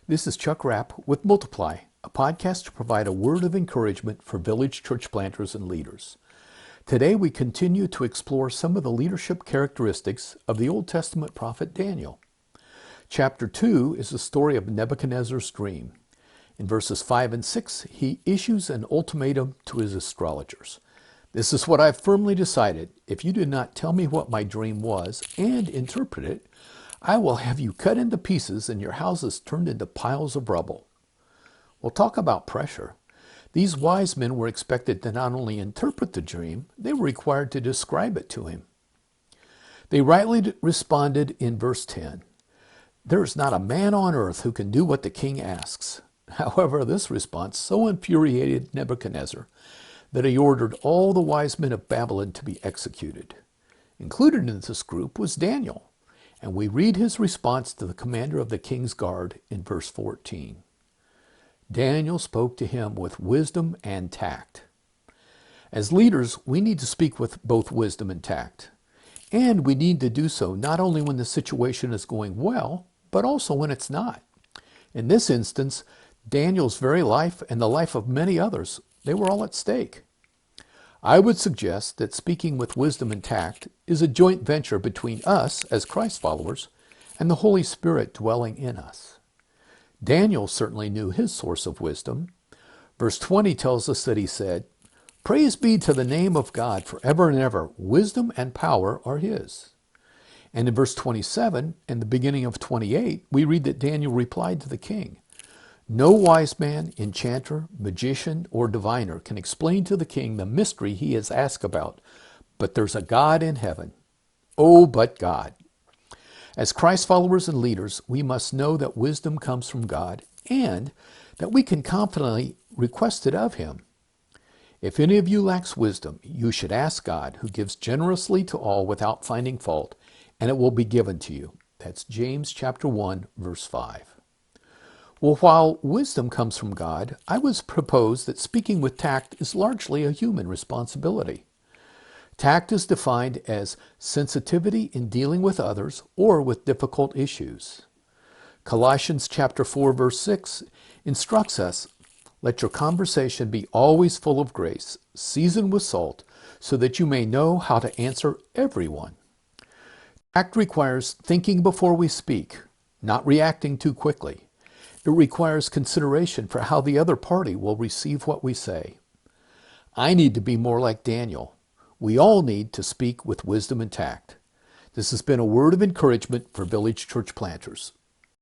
This is Chuck Rapp with Multiply, a podcast to provide a word of encouragement for village church planters and leaders. Today we continue to explore some of the leadership characteristics of the Old Testament prophet Daniel. Chapter 2 is the story of Nebuchadnezzar's dream. In verses 5 and 6, he issues an ultimatum to his astrologers. This is what I've firmly decided. If you do not tell me what my dream was and interpret it, I will have you cut into pieces and your houses turned into piles of rubble. We'll talk about pressure. These wise men were expected to not only interpret the dream, they were required to describe it to him. They rightly responded in verse 10, "There is not a man on earth who can do what the king asks." However, this response so infuriated Nebuchadnezzar that he ordered all the wise men of Babylon to be executed. Included in this group was Daniel. And we read his response to the commander of the king's guard in verse 14. Daniel spoke to him with wisdom and tact. As leaders, we need to speak with both wisdom and tact. And we need to do so not only when the situation is going well, but also when it's not. In this instance, Daniel's very life and the life of many others, they were all at stake. I would suggest that speaking with wisdom and tact is a joint venture between us as Christ followers and the Holy Spirit dwelling in us. Daniel certainly knew his source of wisdom. Verse 20 tells us that he said, "Praise be to the name of God forever and ever. Wisdom and power are his." And in verse 27 and the beginning of 28, we read that Daniel replied to the king, "No wise man, enchanter, magician, or diviner can explain to the king the mystery he has asked about, but there's a God in heaven. Oh, but God." As Christ followers and leaders, we must know that wisdom comes from God and that we can confidently request it of him. If any of you lacks wisdom, you should ask God, who gives generously to all without finding fault, and it will be given to you. That's James chapter 1, verse 5. Well, while wisdom comes from God, I would propose that speaking with tact is largely a human responsibility. Tact is defined as sensitivity in dealing with others or with difficult issues. Colossians chapter 4, verse 6 instructs us, "Let your conversation be always full of grace, seasoned with salt, so that you may know how to answer everyone." Tact requires thinking before we speak, not reacting too quickly. It requires consideration for how the other party will receive what we say. I need to be more like Daniel. We all need to speak with wisdom and tact. This has been a word of encouragement for village church planters.